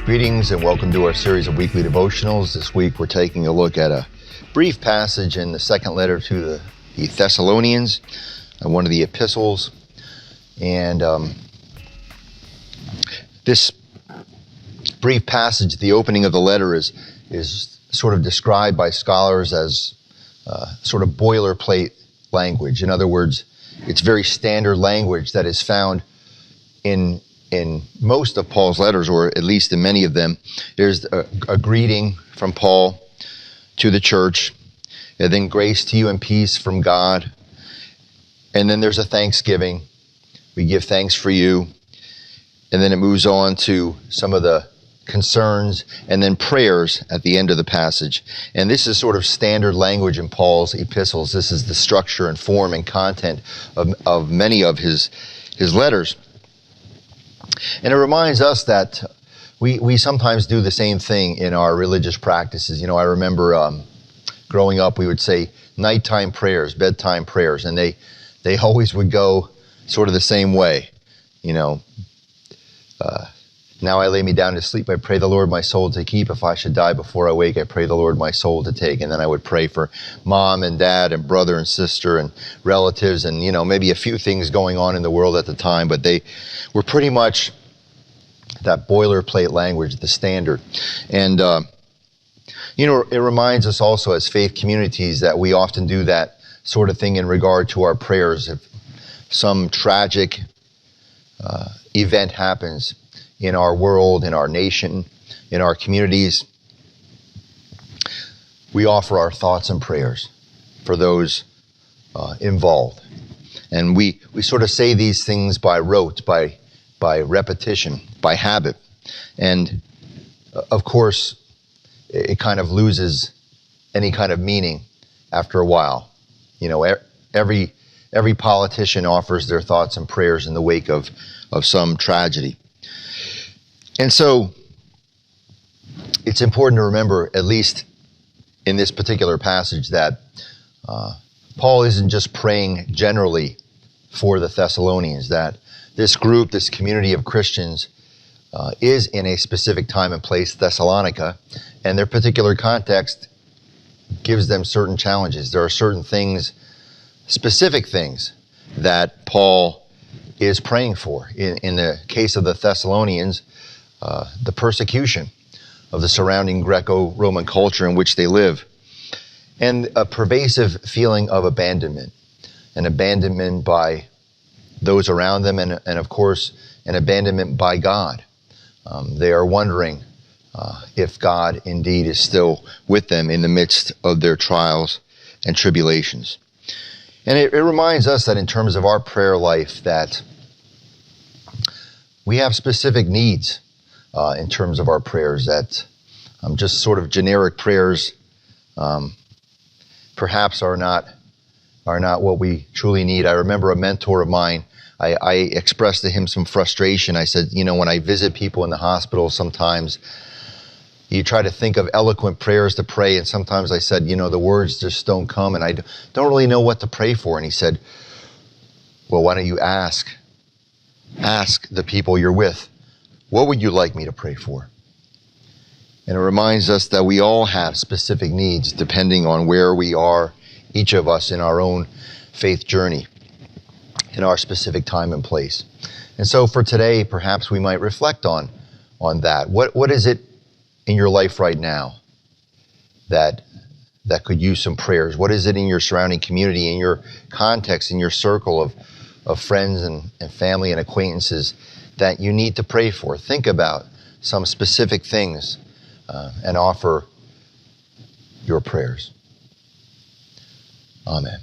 Greetings and welcome to our series of weekly devotionals. This week we're taking a look at a brief passage in the second letter to the Thessalonians, one of the epistles. And this brief passage, the opening of the letter, is sort of described by scholars as sort of boilerplate language. In other words, it's very standard language that is found in most of Paul's letters, or at least in many of them. There's a greeting from Paul to the church, and then grace to you and peace from God. And then there's a thanksgiving. We give thanks for you. And then it moves on to some of the concerns and then prayers at the end of the passage. And this is sort of standard language in Paul's epistles. This is the structure and form and content of many of his letters. And it reminds us that we sometimes do the same thing in our religious practices. You know, I remember growing up, we would say nighttime prayers, bedtime prayers, and they always would go sort of the same way. You know, now I lay me down to sleep, I pray the Lord my soul to keep. If I should die before I wake, I pray the Lord my soul to take. And then I would pray for mom and dad and brother and sister and relatives and, you know, maybe a few things going on in the world at the time, but they were pretty much that boilerplate language, the standard. And, you know, it reminds us also as faith communities that we often do that sort of thing in regard to our prayers. If some tragic event happens in our world, in our nation, in our communities, we offer our thoughts and prayers for those involved. And we sort of say these things by rote, by repetition, by habit. And of course, it kind of loses any kind of meaning after a while. You know, every politician offers their thoughts and prayers in the wake of some tragedy. And so it's important to remember, at least in this particular passage, that Paul isn't just praying generally for the Thessalonians, that this group, this community of Christians is in a specific time and place, Thessalonica, and their particular context gives them certain challenges. There are certain things, specific things, that Paul is praying for. In the case of the Thessalonians, the persecution of the surrounding Greco-Roman culture in which they live, and a pervasive feeling of abandonment, an abandonment by those around them, and of course, an abandonment by God. They are wondering if God indeed is still with them in the midst of their trials and tribulations. And it reminds us that in terms of our prayer life, that we have specific needs in terms of our prayers, that just sort of generic prayers perhaps are not what we truly need. I remember a mentor of mine, I expressed to him some frustration. I said, you know, when I visit people in the hospital, sometimes you try to think of eloquent prayers to pray, and sometimes I said, you know, the words just don't come, and I don't really know what to pray for. And he said, well, why don't you ask the people you're with, what would you like me to pray for? And it reminds us that we all have specific needs depending on where we are, each of us in our own faith journey, in our specific time and place. And so for today, perhaps we might reflect on that. What is it in your life right now that could use some prayers? What is it in your surrounding community, in your context, in your circle of friends and family and acquaintances that you need to pray for? Think about some specific things and offer your prayers. Amen.